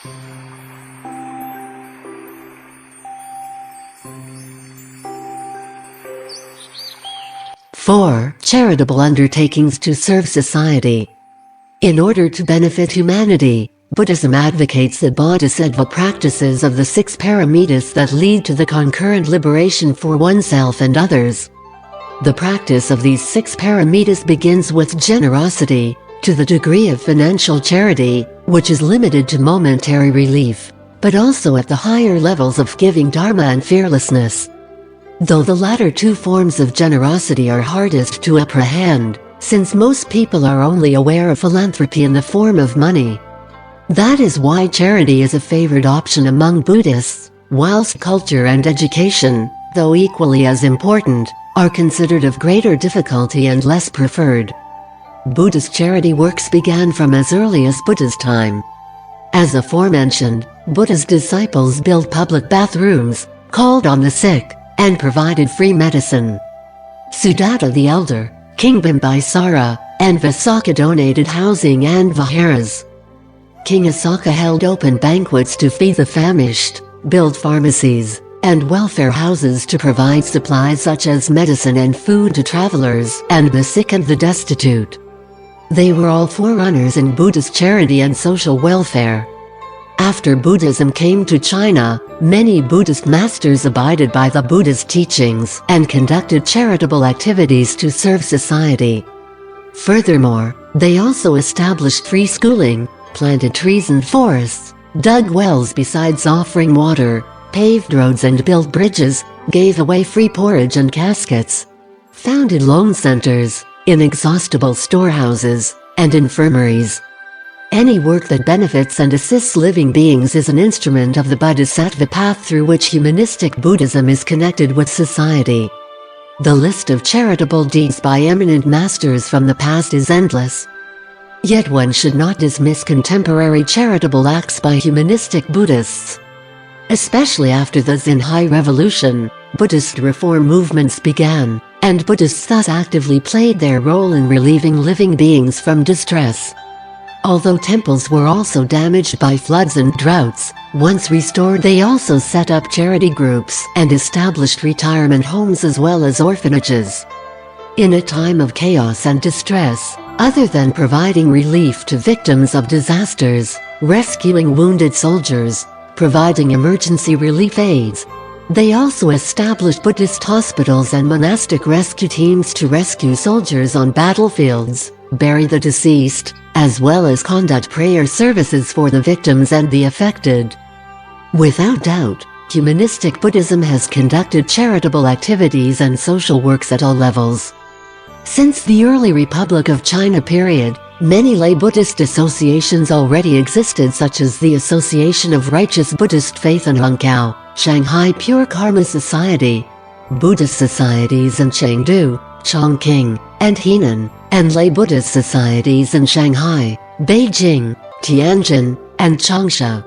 4. Charitable undertakings to serve society. In order to benefit humanity, Buddhism advocates the bodhisattva practices of the 6 paramitas that lead to the concurrent liberation for oneself and others. The practice of these 6 paramitas begins with generosity, to the degree of financial charity, which is limited to momentary relief, but also at the higher levels of giving dharma and fearlessness. Though the latter 2 forms of generosity are hardest to apprehend, since most people are only aware of philanthropy in the form of money. That is why charity is a favored option among Buddhists, whilst culture and education, though equally as important, are considered of greater difficulty and less preferred. Buddhist charity works began from as early as Buddha's time. As aforementioned, Buddha's disciples built public bathrooms, called on the sick, and provided free medicine. Sudatta the Elder, King Bimbisara, and Visakha donated housing and viharas. King Asaka held open banquets to feed the famished, built pharmacies, and welfare houses to provide supplies such as medicine and food to travelers and the sick and the destitute. They were all forerunners in Buddhist charity and social welfare. After Buddhism came to China, many Buddhist masters abided by the Buddhist teachings and conducted charitable activities to serve society. Furthermore, they also established free schooling, planted trees and forests, dug wells besides offering water, paved roads and built bridges, gave away free porridge and caskets, founded loan centers, inexhaustible storehouses, and infirmaries. Any work that benefits and assists living beings is an instrument of the bodhisattva path through which humanistic Buddhism is connected with society. The list of charitable deeds by eminent masters from the past is endless. Yet one should not dismiss contemporary charitable acts by humanistic Buddhists. Especially after the Xinhai Revolution, Buddhist reform movements began, and Buddhists thus actively played their role in relieving living beings from distress. Although temples were also damaged by floods and droughts, once restored they also set up charity groups and established retirement homes as well as orphanages. In a time of chaos and distress, other than providing relief to victims of disasters, rescuing wounded soldiers, providing emergency relief aids, they also established Buddhist hospitals and monastic rescue teams to rescue soldiers on battlefields, bury the deceased, as well as conduct prayer services for the victims and the affected. Without doubt, humanistic Buddhism has conducted charitable activities and social works at all levels. Since the early Republic of China period, many lay Buddhist associations already existed, such as the Association of Righteous Buddhist Faith in Hangzhou, Shanghai Pure Karma Society, Buddhist societies in Chengdu, Chongqing, and Henan, and lay Buddhist societies in Shanghai, Beijing, Tianjin, and Changsha.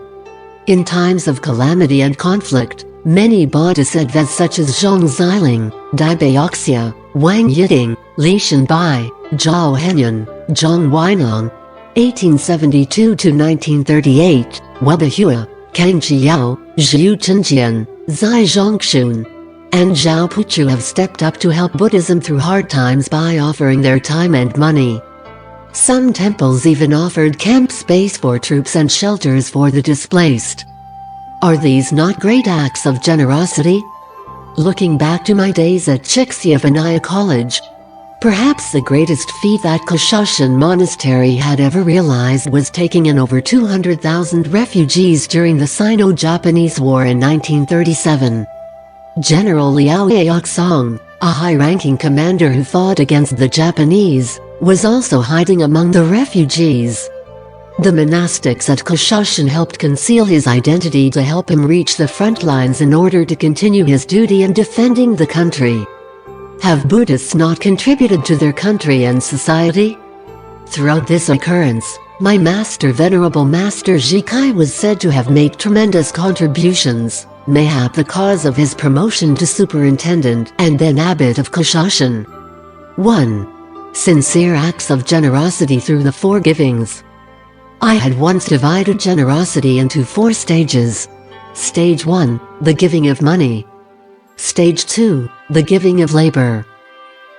In times of calamity and conflict, many bodhisattvas such as Zhong Ziling, Dai Baoxia, Wang Yiding, Li Shenbai, Zhao Henyun, Zhong Weinong, 1872–1938, Weba Hua, Kang Zhiyao, Zhu Chenjian, Zai Zhongxun, and Zhao Puchu have stepped up to help Buddhism through hard times by offering their time and money. Some temples even offered camp space for troops and shelters for the displaced. Are these not great acts of generosity? Looking back to my days at Chixia Vinaya College, perhaps the greatest feat that Kashashin Monastery had ever realized was taking in over 200,000 refugees during the Sino-Japanese War in 1937. General Liao Yaoxong, a high-ranking commander who fought against the Japanese, was also hiding among the refugees. The monastics at Kashashin helped conceal his identity to help him reach the front lines in order to continue his duty in defending the country. Have Buddhists not contributed to their country and society? Throughout this occurrence, my master Venerable Master Zhikai was said to have made tremendous contributions, mayhap the cause of his promotion to superintendent and then abbot of Kashashin. 1. Sincere acts of generosity through the four givings. I had once divided generosity into 4 stages. Stage 1, the giving of money. Stage 2, the giving of labor.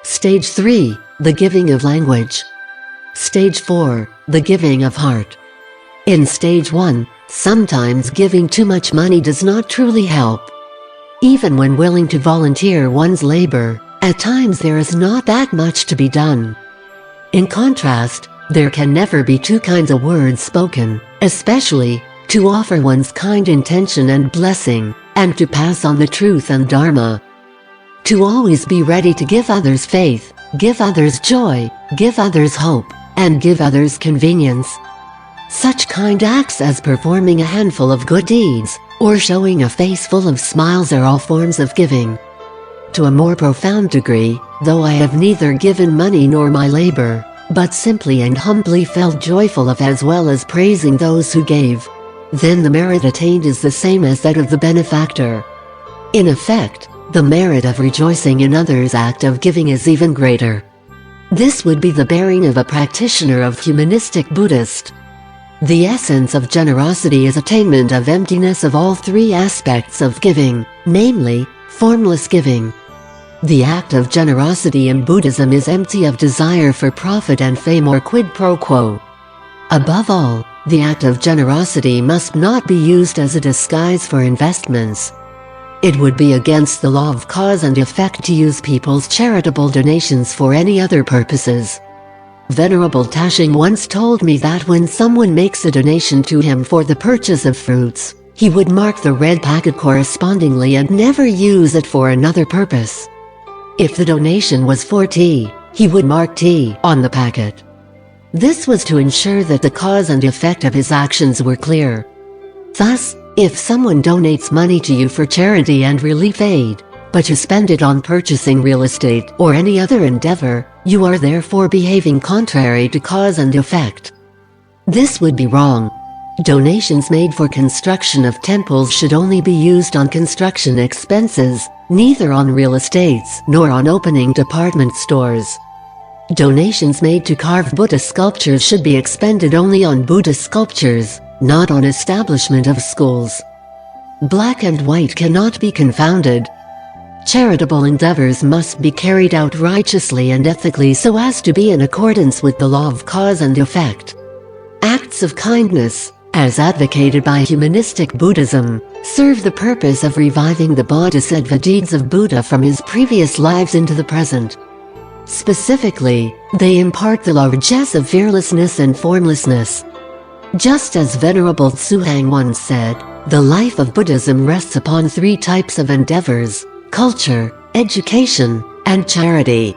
Stage 3, the giving of language. Stage 4, the giving of heart. In stage 1, sometimes giving too much money does not truly help. Even when willing to volunteer one's labor, at times there is not that much to be done. In contrast, there can never be 2 kinds of words spoken, especially to offer one's kind intention and blessing, and to pass on the truth and Dharma. To always be ready to give others faith, give others joy, give others hope, and give others convenience. Such kind acts as performing a handful of good deeds, or showing a face full of smiles are all forms of giving. To a more profound degree, though I have neither given money nor my labor, but simply and humbly felt joyful of as well as praising those who gave, then the merit attained is the same as that of the benefactor. In effect, the merit of rejoicing in others' act of giving is even greater. This would be the bearing of a practitioner of humanistic Buddhist. The essence of generosity is attainment of emptiness of all 3 aspects of giving, namely, formless giving. The act of generosity in Buddhism is empty of desire for profit and fame or quid pro quo. Above all, the act of generosity must not be used as a disguise for investments. It would be against the law of cause and effect to use people's charitable donations for any other purposes. Venerable Hsing once told me that when someone makes a donation to him for the purchase of fruits, he would mark the red packet correspondingly and never use it for another purpose. If the donation was for tea, he would mark tea on the packet. This was to ensure that the cause and effect of his actions were clear. Thus, if someone donates money to you for charity and relief aid, but you spend it on purchasing real estate or any other endeavor, you are therefore behaving contrary to cause and effect. This would be wrong. Donations made for construction of temples should only be used on construction expenses, neither on real estates nor on opening department stores. Donations made to carve Buddha sculptures should be expended only on Buddha sculptures, not on establishment of schools. Black and white cannot be confounded. Charitable endeavors must be carried out righteously and ethically so as to be in accordance with the law of cause and effect. Acts of kindness, as advocated by Humanistic Buddhism, serve the purpose of reviving the bodhisattva deeds of Buddha from his previous lives into the present. Specifically, they impart the largesse of fearlessness and formlessness. Just as Venerable Hsing once said, the life of Buddhism rests upon 3 types of endeavors: culture, education, and charity.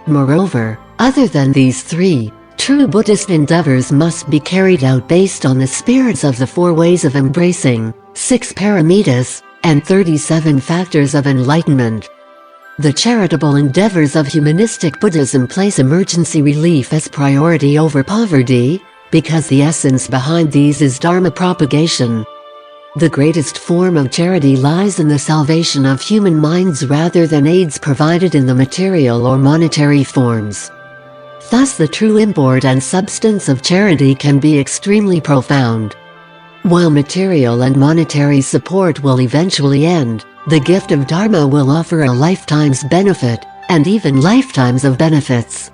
Moreover, other than these 3, true Buddhist endeavors must be carried out based on the spirits of the 4 ways of embracing, 6 paramitas, and 37 factors of enlightenment. The charitable endeavors of humanistic Buddhism place emergency relief as priority over poverty, because the essence behind these is Dharma propagation. The greatest form of charity lies in the salvation of human minds rather than aids provided in the material or monetary forms. Thus the true import and substance of charity can be extremely profound. While material and monetary support will eventually end, the gift of Dharma will offer a lifetime's benefit, and even lifetimes of benefits.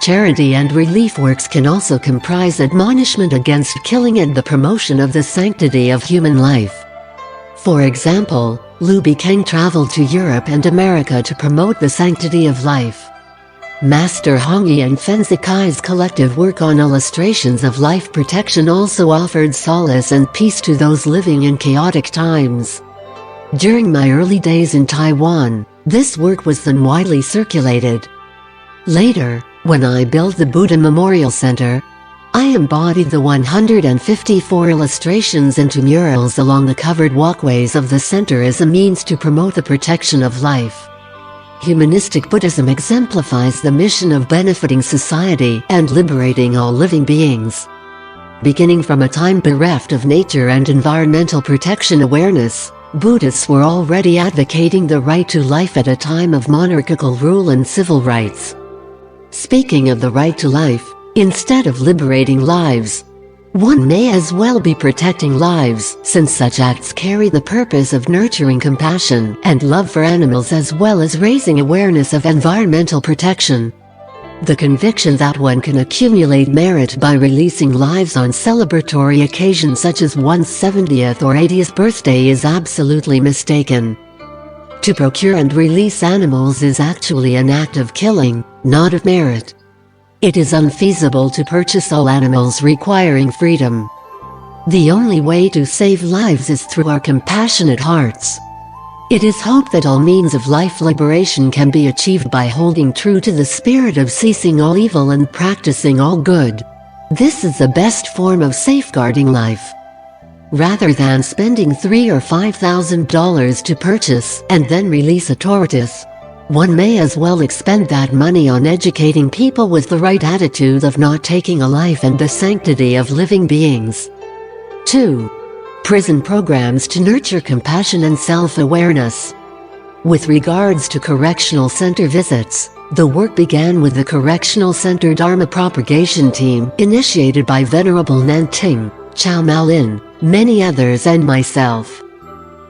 Charity and relief works can also comprise admonishment against killing and the promotion of the sanctity of human life. For example, Lu Bikeng traveled to Europe and America to promote the sanctity of life. Master Hongyi and Fen Zikai's collective work on illustrations of life protection also offered solace and peace to those living in chaotic times. During my early days in Taiwan, this work was then widely circulated. Later, when I built the Buddha Memorial Center, I embodied the 154 illustrations into murals along the covered walkways of the center as a means to promote the protection of life. Humanistic Buddhism exemplifies the mission of benefiting society and liberating all living beings. Beginning from a time bereft of nature and environmental protection awareness, Buddhists were already advocating the right to life at a time of monarchical rule and civil rights. Speaking of the right to life, instead of liberating lives, One may as well be protecting lives, since such acts carry the purpose of nurturing compassion and love for animals as well as raising awareness of environmental protection. The conviction that one can accumulate merit by releasing lives on celebratory occasions such as one's 70th or 80th birthday is absolutely mistaken. To procure and release animals is actually an act of killing, not of merit. It is unfeasible to purchase all animals requiring freedom. The only way to save lives is through our compassionate hearts. It is hoped that all means of life liberation can be achieved by holding true to the spirit of ceasing all evil and practicing all good. This is the best form of safeguarding life. Rather than spending $3,000 or $5,000 to purchase and then release a tortoise, one may as well expend that money on educating people with the right attitude of not taking a life and the sanctity of living beings. 2. Prison programs to nurture compassion and self-awareness. With regards to correctional center visits, the work began with the Correctional Center Dharma Propagation Team initiated by Venerable Nanting, Chow Mao Lin, many others and myself.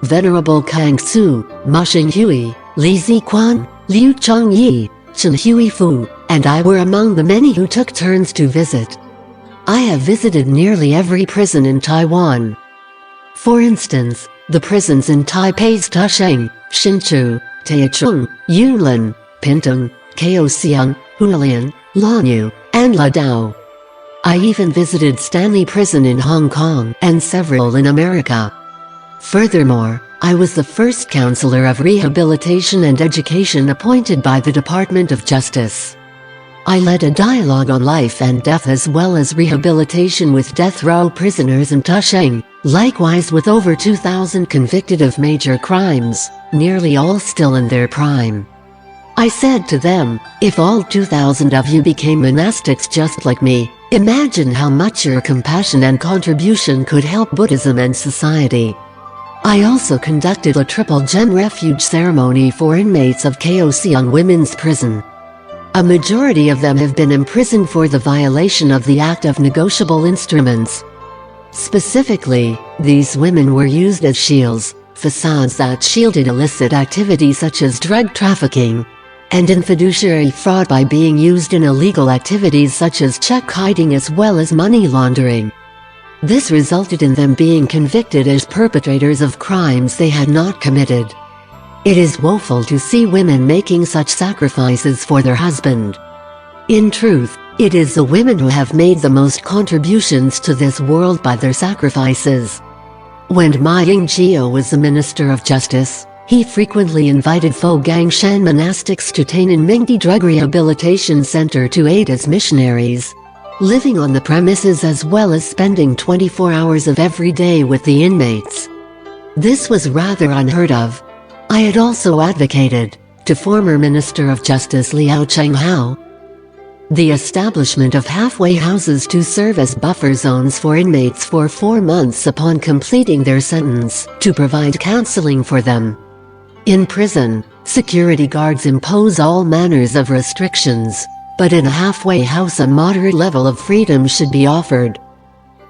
Venerable Kang Su, Ma Xing Hui, Li Ziquan, Liu Chongyi, Chen Hui Fu, and I were among the many who took turns to visit. I have visited nearly every prison in Taiwan. For instance, the prisons in Taipei's Tasheng, Hsinchu, Taichung, Yunlin, Pingtung, Kaohsiung, Hualien, Lanyu, and Ladao. I even visited Stanley Prison in Hong Kong and several in America. Furthermore, I was the first counselor of rehabilitation and education appointed by the Department of Justice. I led a dialogue on life and death as well as rehabilitation with death row prisoners in Tasheng, likewise with over 2,000 convicted of major crimes, nearly all still in their prime. I said to them, if all 2,000 of you became monastics just like me, imagine how much your compassion and contribution could help Buddhism and society. I also conducted a triple gem refuge ceremony for inmates of Kaohsiung Women's Prison. A majority of them have been imprisoned for the violation of the Act of Negotiable Instruments. Specifically, these women were used as shields, facades that shielded illicit activities such as drug trafficking, and in fiduciary fraud by being used in illegal activities such as check hiding as well as money laundering. This resulted in them being convicted as perpetrators of crimes they had not committed. It is woeful to see women making such sacrifices for their husband. In truth, it is the women who have made the most contributions to this world by their sacrifices. When Ma Ying-jeou was the Minister of Justice, he frequently invited Fogangshan monastics to Tainan-Mingdi Drug Rehabilitation Center to aid as missionaries, living on the premises as well as spending 24 hours of every day with the inmates. This was rather unheard of. I had also advocated, to former Minister of Justice Liao Chenghao, the establishment of halfway houses to serve as buffer zones for inmates for 4 months upon completing their sentence, to provide counseling for them. In prison, security guards impose all manners of restrictions, but in a halfway house a moderate level of freedom should be offered.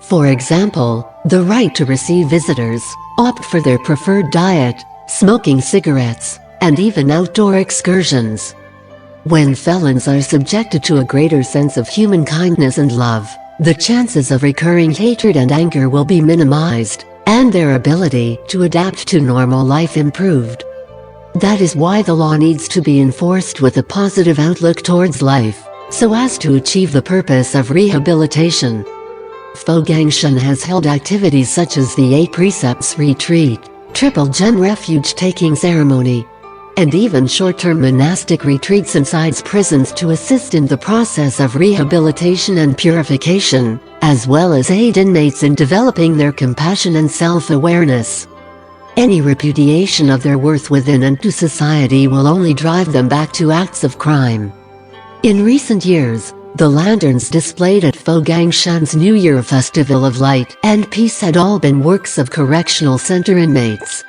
For example, the right to receive visitors, opt for their preferred diet, smoking cigarettes, and even outdoor excursions. When felons are subjected to a greater sense of human kindness and love, the chances of recurring hatred and anger will be minimized, and their ability to adapt to normal life improved. That is why the law needs to be enforced with a positive outlook towards life, so as to achieve the purpose of rehabilitation. Fogangshan has held activities such as the 8 Precepts Retreat, Triple Gem Refuge Taking Ceremony, and even short-term monastic retreats inside prisons to assist in the process of rehabilitation and purification, as well as aid inmates in developing their compassion and self-awareness. Any repudiation of their worth within and to society will only drive them back to acts of crime. In recent years, the lanterns displayed at Fogangshan's New Year Festival of Light and Peace had all been works of correctional center inmates.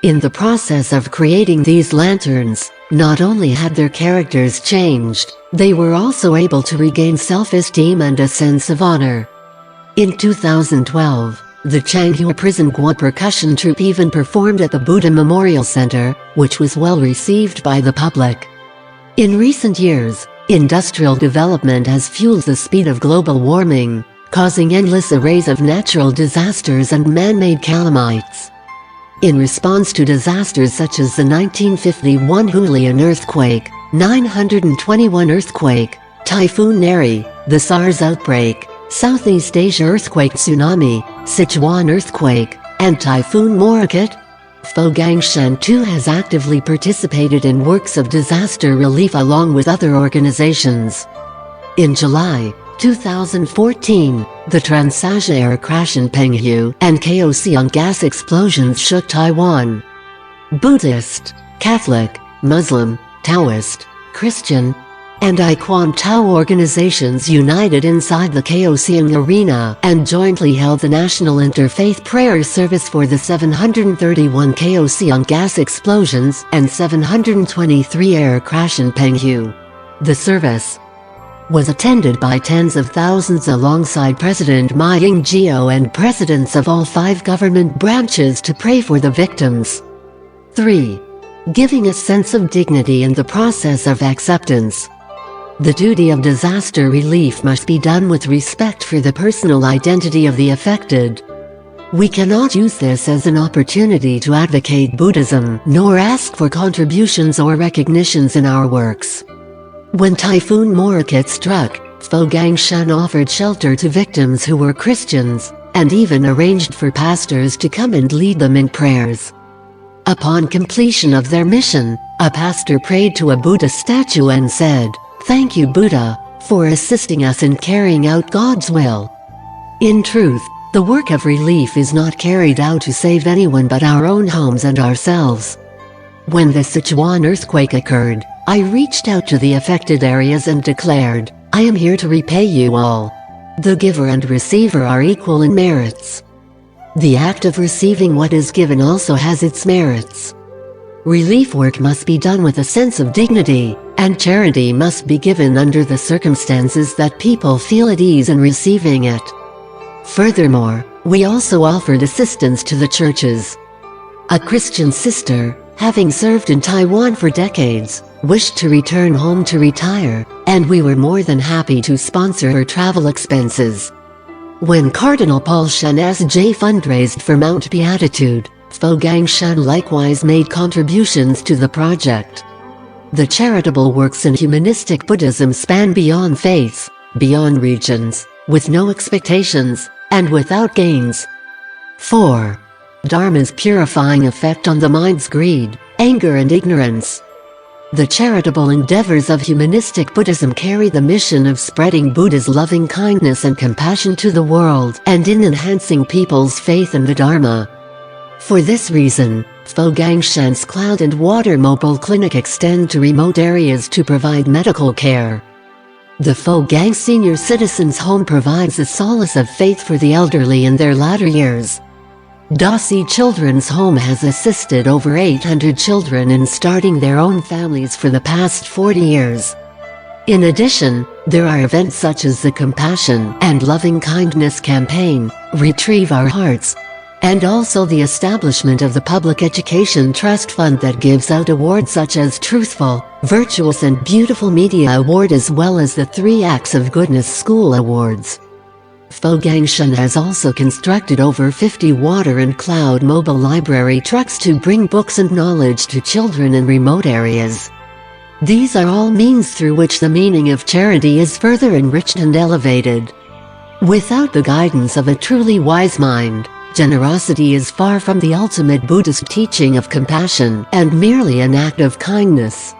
In the process of creating these lanterns, not only had their characters changed, they were also able to regain self-esteem and a sense of honor. In 2012, the Changhua prison Guang percussion troupe even performed at the Buddha Memorial Center, which was well received by the public. In recent years, industrial development has fueled the speed of global warming, causing endless arrays of natural disasters and man-made calamities. In response to disasters such as the 1951 Hualien earthquake, 921 earthquake, Typhoon Neri, the SARS outbreak, Southeast Asia earthquake tsunami, Sichuan earthquake, and Typhoon Morakot, Fogangshan too has actively participated in works of disaster relief along with other organizations. In July 2014, the Transasia air crash in Penghu and Kaohsiung gas explosions shook Taiwan. Buddhist, Catholic, Muslim, Taoist, Christian, and Iquan Tao organizations united inside the Kaohsiung arena and jointly held the National Interfaith Prayer Service for the 731 Kaohsiung gas explosions and 723 air crash in Penghu. The service was attended by tens of thousands alongside President Ma Ying-jeou and presidents of all 5 government branches to pray for the victims. 3. Giving a sense of dignity in the process of acceptance. The duty of disaster relief must be done with respect for the personal identity of the affected. We cannot use this as an opportunity to advocate Buddhism, nor ask for contributions or recognitions in our works. When Typhoon Morakot struck, Fogangshan offered shelter to victims who were Christians, and even arranged for pastors to come and lead them in prayers. Upon completion of their mission, a pastor prayed to a Buddha statue and said, "Thank you, Buddha, for assisting us in carrying out God's will." In truth, the work of relief is not carried out to save anyone but our own homes and ourselves. When the Sichuan earthquake occurred, I reached out to the affected areas and declared, "I am here to repay you all. The giver and receiver are equal in merits. The act of receiving what is given also has its merits. Relief work must be done with a sense of dignity, and charity must be given under the circumstances that people feel at ease in receiving it." Furthermore, we also offered assistance to the churches. A Christian sister, having served in Taiwan for decades, wished to return home to retire, and we were more than happy to sponsor her travel expenses. When Cardinal Paul Shen S.J. fundraised for Mount Beatitude, Fogangshan likewise made contributions to the project. The charitable works in humanistic Buddhism span beyond faiths, beyond regions, with no expectations, and without gains. 4. Dharma's purifying effect on the mind's greed, anger and ignorance. The charitable endeavors of humanistic Buddhism carry the mission of spreading Buddha's loving kindness and compassion to the world and in enhancing people's faith in the Dharma. For this reason, Fogangshan's Cloud and Water Mobile Clinic extend to remote areas to provide medical care. The Fogang Senior Citizens Home provides a solace of faith for the elderly in their latter years. Dasi Children's Home has assisted over 800 children in starting their own families for the past 40 years. In addition, there are events such as the Compassion and Loving Kindness Campaign, Retrieve Our Hearts, and also the establishment of the Public Education Trust Fund that gives out awards such as Truthful, Virtuous and Beautiful Media Award as well as the 3 Acts of Goodness School Awards. Fogangshan has also constructed over 50 water and cloud mobile library trucks to bring books and knowledge to children in remote areas. These are all means through which the meaning of charity is further enriched and elevated. Without the guidance of a truly wise mind, generosity is far from the ultimate Buddhist teaching of compassion and merely an act of kindness.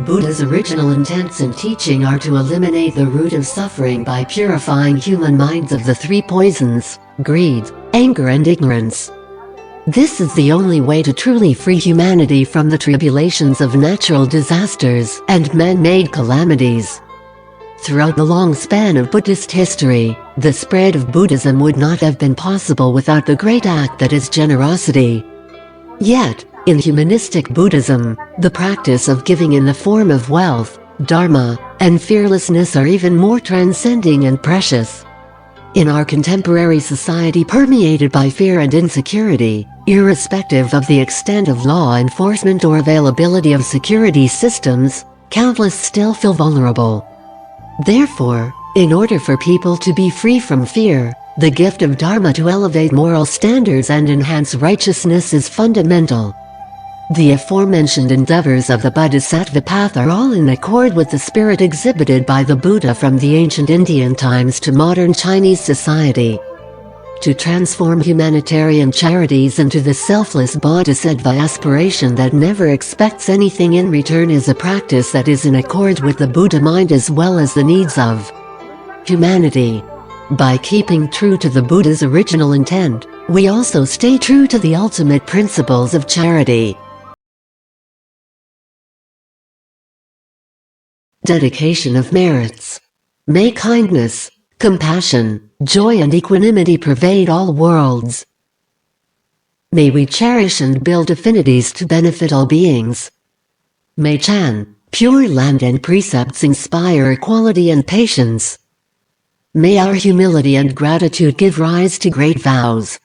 Buddha's original intents and teaching are to eliminate the root of suffering by purifying human minds of the 3 poisons, greed, anger and ignorance. This is the only way to truly free humanity from the tribulations of natural disasters and man-made calamities. Throughout the long span of Buddhist history, the spread of Buddhism would not have been possible without the great act that is generosity. Yet, in humanistic Buddhism, the practice of giving in the form of wealth, dharma, and fearlessness are even more transcending and precious. In our contemporary society permeated by fear and insecurity, irrespective of the extent of law enforcement or availability of security systems, countless still feel vulnerable. Therefore, in order for people to be free from fear, the gift of Dharma to elevate moral standards and enhance righteousness is fundamental. The aforementioned endeavors of the Bodhisattva path are all in accord with the spirit exhibited by the Buddha from the ancient Indian times to modern Chinese society. To transform humanitarian charities into the selfless bodhisattva aspiration that never expects anything in return is a practice that is in accord with the Buddha mind as well as the needs of humanity. By keeping true to the Buddha's original intent, we also stay true to the ultimate principles of charity. Dedication of merits. May kindness, compassion, joy and equanimity pervade all worlds. May we cherish and build affinities to benefit all beings. May Chan, Pure Land and precepts inspire equality and patience. May our humility and gratitude give rise to great vows.